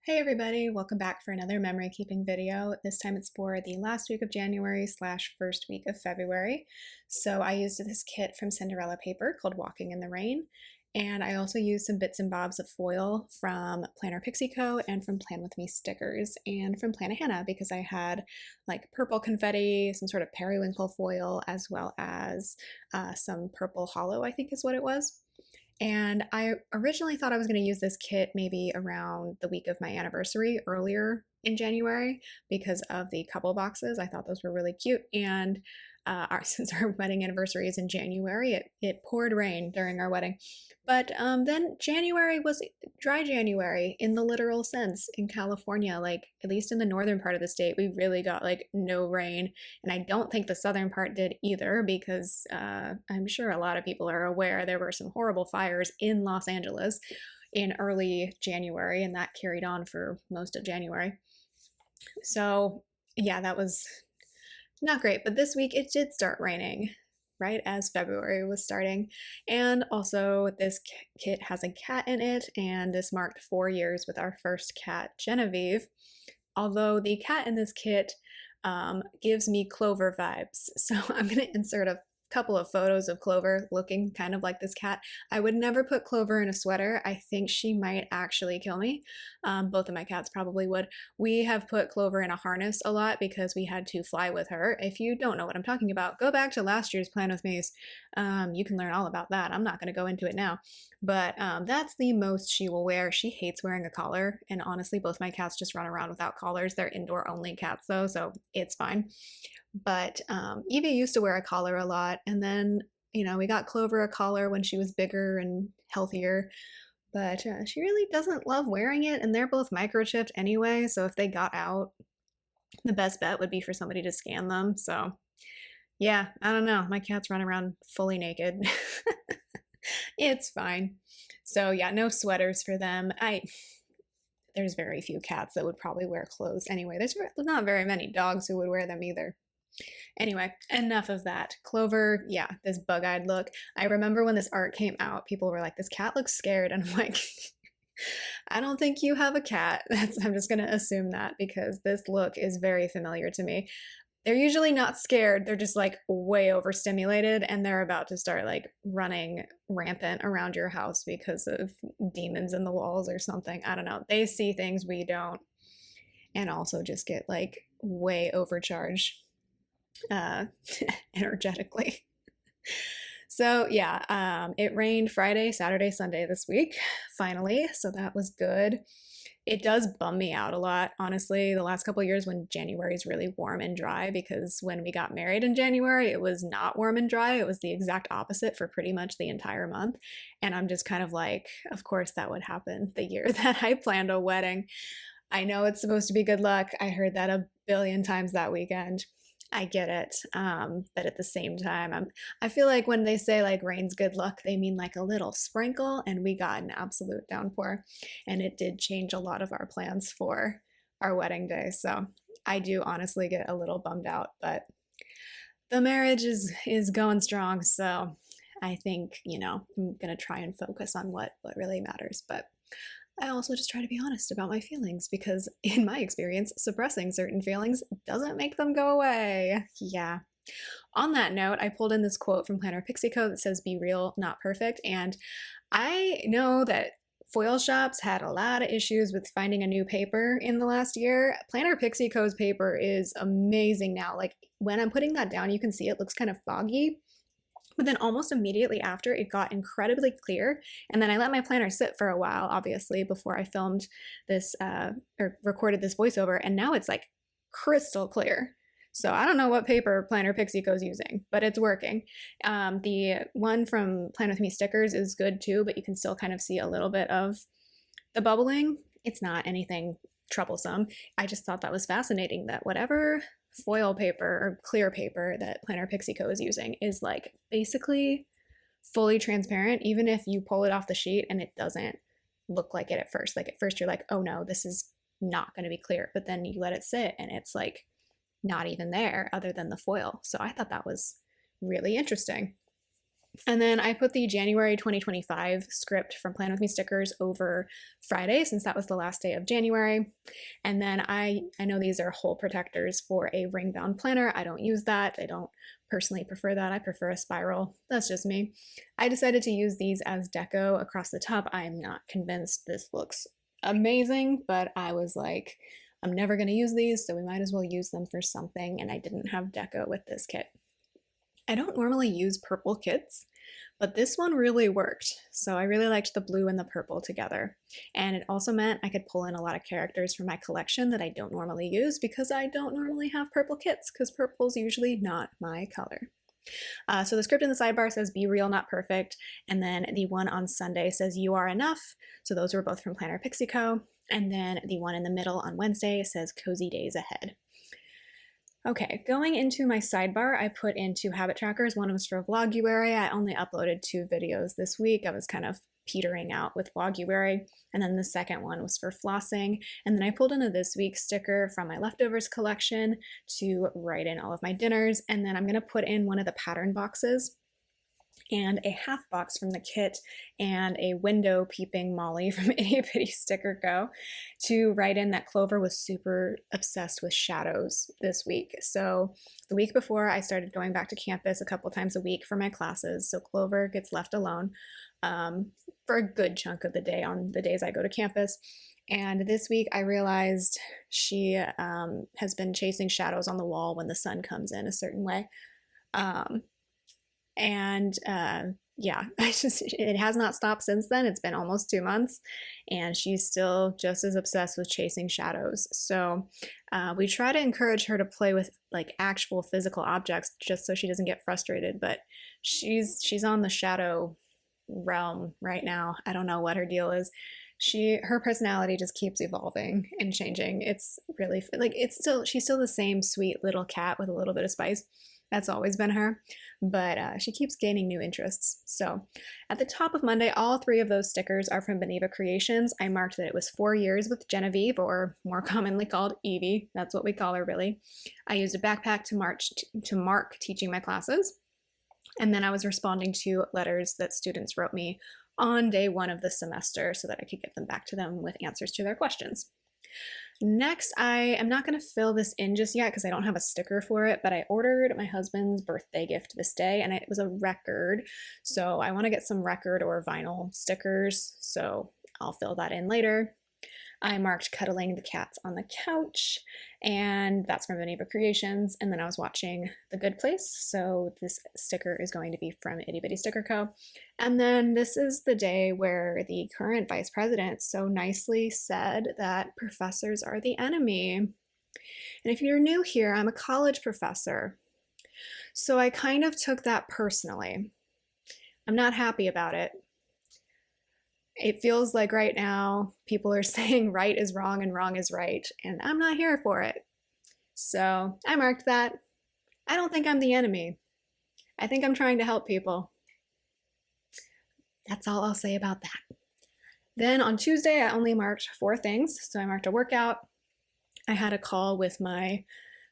Hey everybody, welcome back for another memory keeping video. This time it's for the last week of January slash first week of February. So I used this kit from Cinderella paper called Walking in the Rain. And I also used some bits and bobs of foil from Planner Pixie Co. and from Plan With Me stickers and from Plannahannah because I had like purple confetti, some sort of periwinkle foil, as well as some purple hollow, I think is what it was. And I originally thought I was going to use this kit maybe around the week of my anniversary earlier in January because of the couple boxes. I thought those were really cute. And since our wedding anniversary is in January, it poured rain during our wedding. But then January was dry January in the literal sense in California. Like, at least in the northern part of the state, we really got like no rain. And I don't think the southern part did either because I'm sure a lot of people are aware there were some horrible fires in Los Angeles in early January, and that carried on for most of January. So, yeah, that was not great, but this week it did start raining right as February was starting. And also, this kit has a cat in it, and this marked 4 years with our first cat, Genevieve. Although the cat in this kit gives me Clover vibes. So I'm going to insert a couple of photos of Clover looking kind of like this cat. I would never put Clover in a sweater. I think she might actually kill me. Both of my cats probably would. We have put Clover in a harness a lot because we had to fly with her. If you don't know what I'm talking about, go back to last year's Plan With Me's. You can learn all about that. I'm not going to go into it now. But that's the most she will wear. She hates wearing a collar. And honestly, both my cats just run around without collars. They're indoor only cats though, so it's fine. But Evie used to wear a collar a lot, and then we got Clover a collar when she was bigger and healthier. But she really doesn't love wearing it, and they're both microchipped anyway. So if they got out, the best bet would be for somebody to scan them. So yeah, I don't know. My cats run around fully naked. It's fine. So yeah, no sweaters for them. There's very few cats that would probably wear clothes anyway. There's not very many dogs who would wear them either. Anyway, enough of that. Clover, yeah, this bug-eyed look. I remember when this art came out, people were like, this cat looks scared. And I'm like, I don't think you have a cat. I'm just going to assume that because this look is very familiar to me. They're usually not scared. They're just like way overstimulated and they're about to start like running rampant around your house because of demons in the walls or something. I don't know. They see things we don't and also just get like way overcharged energetically. So yeah, it rained Friday, Saturday, Sunday this week, finally. So that was good. It does bum me out a lot, honestly, the last couple of years when January is really warm and dry, because when we got married in January, it was not warm and dry. It was the exact opposite for pretty much the entire month. And I'm just kind of like, of course that would happen the year that I planned a wedding. I know it's supposed to be good luck. I heard that a billion times that weekend. I get it. But at the same time, I feel like when they say like rain's good luck, they mean like a little sprinkle, and we got an absolute downpour. And it did change a lot of our plans for our wedding day. So I do honestly get a little bummed out, but the marriage is going strong. So I think, I'm gonna try and focus on what really matters. But I also just try to be honest about my feelings because, in my experience, suppressing certain feelings doesn't make them go away. Yeah. On that note, I pulled in this quote from Planner Pixie Co. that says, "Be real, not perfect." And I know that foil shops had a lot of issues with finding a new paper in the last year. Planner Pixie Co.'s paper is amazing now. Like, when I'm putting that down, you can see it looks kind of foggy. But then almost immediately after, it got incredibly clear. And then I let my planner sit for a while, obviously, before I filmed this or recorded this voiceover. And now it's like crystal clear. So I don't know what paper Planner Pixie Co. is using, but it's working. The one from Plan With Me stickers is good too, but you can still kind of see a little bit of the bubbling. It's not anything troublesome. I just thought that was fascinating that whatever foil paper or clear paper that Planner Pixie Co. is using is like basically fully transparent, even if you pull it off the sheet and it doesn't look like it at first. Like at first you're like, oh no, this is not going to be clear. But then you let it sit and it's like not even there other than the foil. So I thought that was really interesting. And then I put the January 2025 script from Plan With Me stickers over Friday, since that was the last day of January. And then I know these are hole protectors for a ring bound planner. I don't use that. I don't personally prefer that. I prefer a spiral. That's just me. I decided to use these as deco across the top. I'm not convinced this looks amazing, but I was like, I'm never going to use these, so we might as well use them for something. And I didn't have deco with this kit. I don't normally use purple kits, but this one really worked. So I really liked the blue and the purple together. And it also meant I could pull in a lot of characters from my collection that I don't normally use, because I don't normally have purple kits, because purple's usually not my color. So the script in the sidebar says "Be real, not perfect," and then the one on Sunday says "You are enough." So those were both from Planner Pixie Co. And then the one in the middle on Wednesday says "Cozy days ahead." Okay, going into my sidebar, I put in 2 habit trackers. One was for Vloguary. I only uploaded 2 videos this week. I was kind of petering out with Vloguary. And then the second one was for flossing. And then I pulled in a this week sticker from my leftovers collection to write in all of my dinners. And then I'm going to put in one of the pattern boxes and a half box from the kit and a window peeping Molly from Itty Bitty Sticker Co. to write in that Clover was super obsessed with shadows this week. So the week before, I started going back to campus a couple times a week for my classes. So Clover gets left alone for a good chunk of the day on the days I go to campus. And this week I realized she has been chasing shadows on the wall when the sun comes in a certain way. Yeah, it has not stopped since then. It's been almost 2 months, and she's still just as obsessed with chasing shadows. So we try to encourage her to play with like actual physical objects just so she doesn't get frustrated, but she's on the shadow realm right now. I don't know what her deal is. Her personality just keeps evolving and changing. It's really like she's still the same sweet little cat with a little bit of spice. That's always been her, but she keeps gaining new interests. So at the top of Monday, all 3 of those stickers are from Beneva Creations. I marked that it was 4 years with Genevieve, or more commonly called Evie. That's what we call her, really. I used a backpack to mark teaching my classes. And then I was responding to letters that students wrote me on day 1 of the semester so that I could get them back to them with answers to their questions. Next, I am not going to fill this in just yet because I don't have a sticker for it, but I ordered my husband's birthday gift this day, and it was a record. So I want to get some record or vinyl stickers, so I'll fill that in later. I marked cuddling the cats on the couch, and that's from Beneva Creations. And then I was watching The Good Place, so this sticker is going to be from Itty Bitty Sticker Co. And then this is the day where the current vice president so nicely said that professors are the enemy. And if you're new here, I'm a college professor, so I kind of took that personally. I'm not happy about it. It feels like right now people are saying right is wrong and wrong is right, and I'm not here for it. So I marked that. I don't think I'm the enemy. I think I'm trying to help people. That's all I'll say about that. Then on Tuesday, I only marked 4 things. So I marked a workout. I had a call with my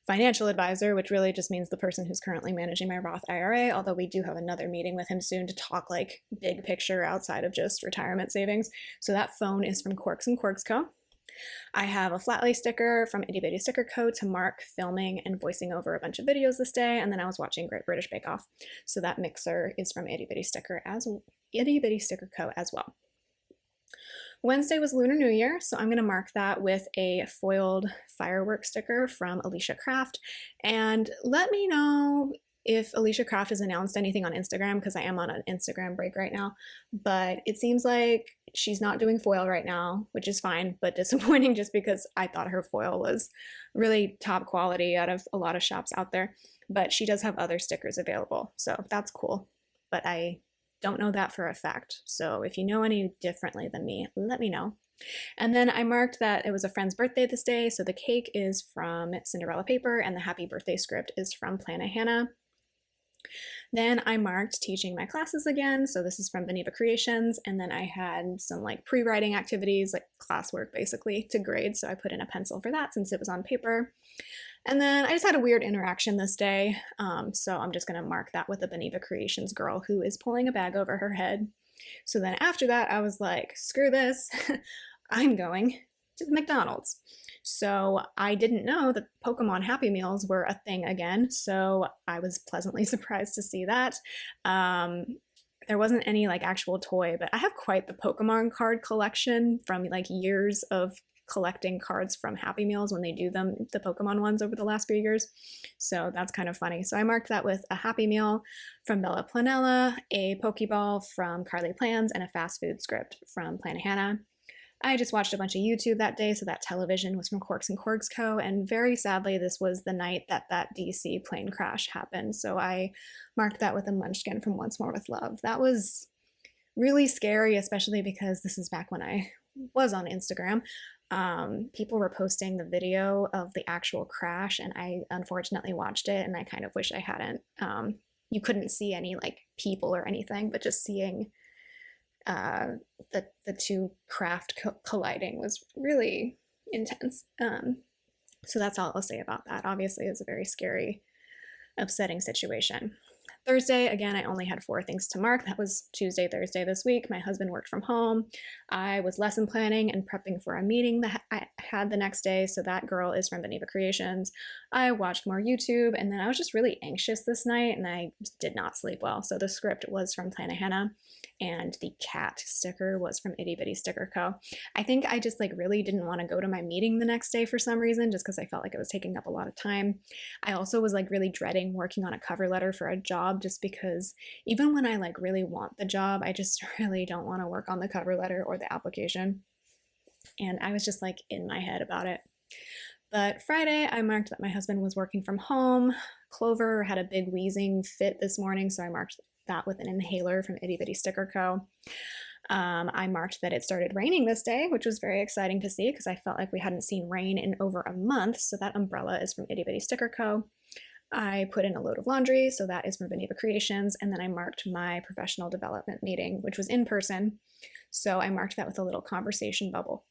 financial advisor, which really just means the person who's currently managing my Roth IRA, although we do have another meeting with him soon to talk like big picture outside of just retirement savings. So that phone is from Quarks and Quarks Co. I have a flat lay sticker from Itty Bitty Sticker Co. to mark filming and voicing over a bunch of videos this day, and then I was watching Great British Bake Off. So that mixer is from Itty Bitty Sticker Co. as well. Wednesday was Lunar New Year, so I'm going to mark that with a foiled fireworks sticker from Alicia Craft. And let me know if Alicia Craft has announced anything on Instagram, because I am on an Instagram break right now. But it seems like she's not doing foil right now, which is fine, but disappointing just because I thought her foil was really top quality out of a lot of shops out there. But she does have other stickers available, so that's cool. But I don't know that for a fact. So if you know any differently than me, let me know. And then I marked that it was a friend's birthday this day. So the cake is from Cinderella paper and the happy birthday script is from Plana Hannah. Then I marked teaching my classes again. So this is from Beneva Creations. And then I had some like pre-writing activities, like classwork basically to grade. So I put in a pencil for that since it was on paper. And then I just had a weird interaction this day. So I'm just going to mark that with a Beneva Creations girl who is pulling a bag over her head. So then after that, I was like, screw this. I'm going to the McDonald's. So I didn't know that Pokemon Happy Meals were a thing again. So I was pleasantly surprised to see that. Um, there wasn't any like actual toy, but I have quite the Pokemon card collection from like years of collecting cards from Happy Meals when they do them, the Pokemon ones over the last few years. So that's kind of funny. So I marked that with a Happy Meal from Bella Planella, a Pokeball from Carly Plans, and a fast food script from Planahannah. I just watched a bunch of YouTube that day, so that television was from Quarks and Corgs Co. And very sadly, this was the night that DC plane crash happened. So I marked that with a Munchkin from Once More with Love. That was really scary, especially because this is back when I was on Instagram. People were posting the video of the actual crash, and I unfortunately watched it, and I kind of wish I hadn't. You couldn't see any like people or anything, but just seeing the two craft colliding was really intense. So that's all I'll say about that. Obviously, it's a very scary, upsetting situation. Thursday, again, I only had 4 things to mark. That was Tuesday, Thursday this week. My husband worked from home. I was lesson planning and prepping for a meeting that I had the next day. So that girl is from Beneva Creations. I watched more YouTube, and then I was just really anxious this night and I did not sleep well. So the script was from Planahannah and the cat sticker was from Itty Bitty Sticker Co. I think I just like really didn't want to go to my meeting the next day for some reason, just because I felt like it was taking up a lot of time. I also was like really dreading working on a cover letter for a job, just because even when I like really want the job, I just really don't want to work on the cover letter or the application. And I was just like in my head about it. But Friday, I marked that my husband was working from home. Clover had a big wheezing fit this morning, so I marked that with an inhaler from Itty Bitty Sticker Co. I marked that it started raining this day, which was very exciting to see because I felt like we hadn't seen rain in over a month. So that umbrella is from Itty Bitty Sticker Co. I put in a load of laundry, so that is from Beneva Creations, and then I marked my professional development meeting, which was in person. So I marked that with a little conversation bubble.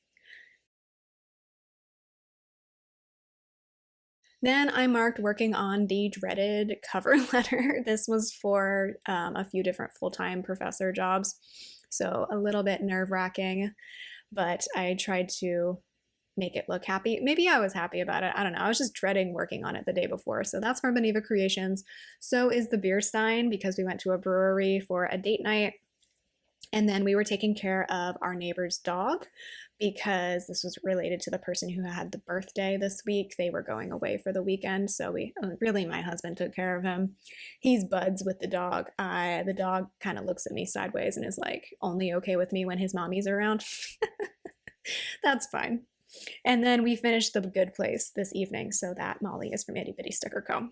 Then I marked working on the dreaded cover letter. This was for a few different full-time professor jobs, so a little bit nerve-wracking, but I tried to make it look happy. Maybe I was happy about it. I don't know. I was just dreading working on it the day before. So that's from Beneva Creations. So is the beer stein because we went to a brewery for a date night. And then we were taking care of our neighbor's dog because this was related to the person who had the birthday this week. They were going away for the weekend. So my husband took care of him. He's buds with the dog. The dog kind of looks at me sideways and is like only okay with me when his mommy's around. That's fine. And then we finished The Good Place this evening. So that Molly is from Itty Bitty Sticker Co.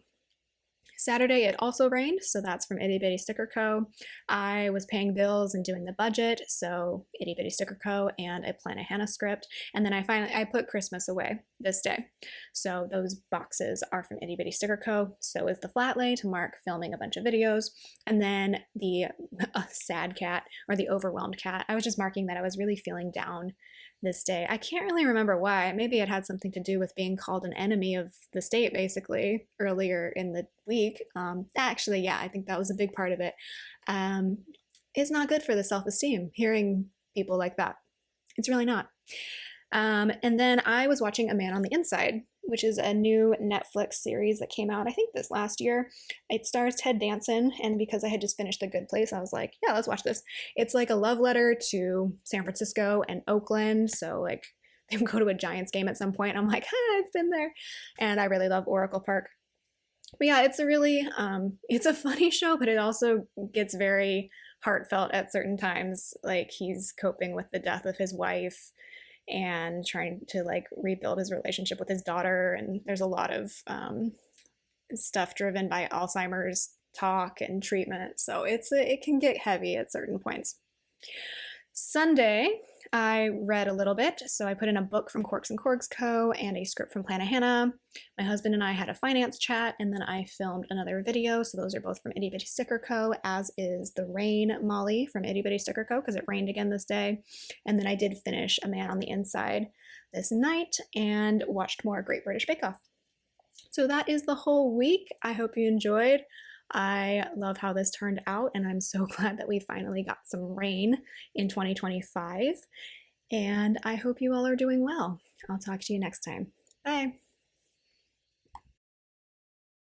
Saturday, it also rained, so that's from Itty Bitty Sticker Co. I was paying bills and doing the budget, so Itty Bitty Sticker Co. and a Planahannah script. And then I put Christmas away this day. So those boxes are from Itty Bitty Sticker Co. So is the flat lay to mark filming a bunch of videos. And then the sad cat or the overwhelmed cat, I was just marking that I was really feeling down this day. I can't really remember why. Maybe it had something to do with being called an enemy of the state, basically, earlier in the week. Actually, yeah, I think that was a big part of it. It's not good for the self-esteem, hearing people like that. It's really not. And then I was watching A Man on the Inside, which is a new Netflix series that came out, I think, this last year. It stars Ted Danson, and because I had just finished The Good Place, I was like, yeah, let's watch this. It's like a love letter to San Francisco and Oakland, so like they go to a Giants game at some point. I'm like, I've been there, and I really love Oracle Park. But yeah, it's a really, it's a funny show, but it also gets very heartfelt at certain times. Like he's coping with the death of his wife and trying to like rebuild his relationship with his daughter, and there's a lot of stuff driven by Alzheimer's talk and treatment, so it can get heavy at certain points. Sunday, I read a little bit. So I put in a book from Corks and Corgs Co. and a script from Planet Hannah. My husband and I had a finance chat, and then I filmed another video. So those are both from Itty Bitty Sticker Co., as is the Rain Molly from Itty Bitty Sticker Co., because it rained again this day. And then I did finish A Man on the Inside this night and watched more Great British Bake Off. So that is the whole week. I hope you enjoyed. I love how this turned out, and I'm so glad that we finally got some rain in 2025. And I hope you all are doing well. I'll talk to you next time. Bye.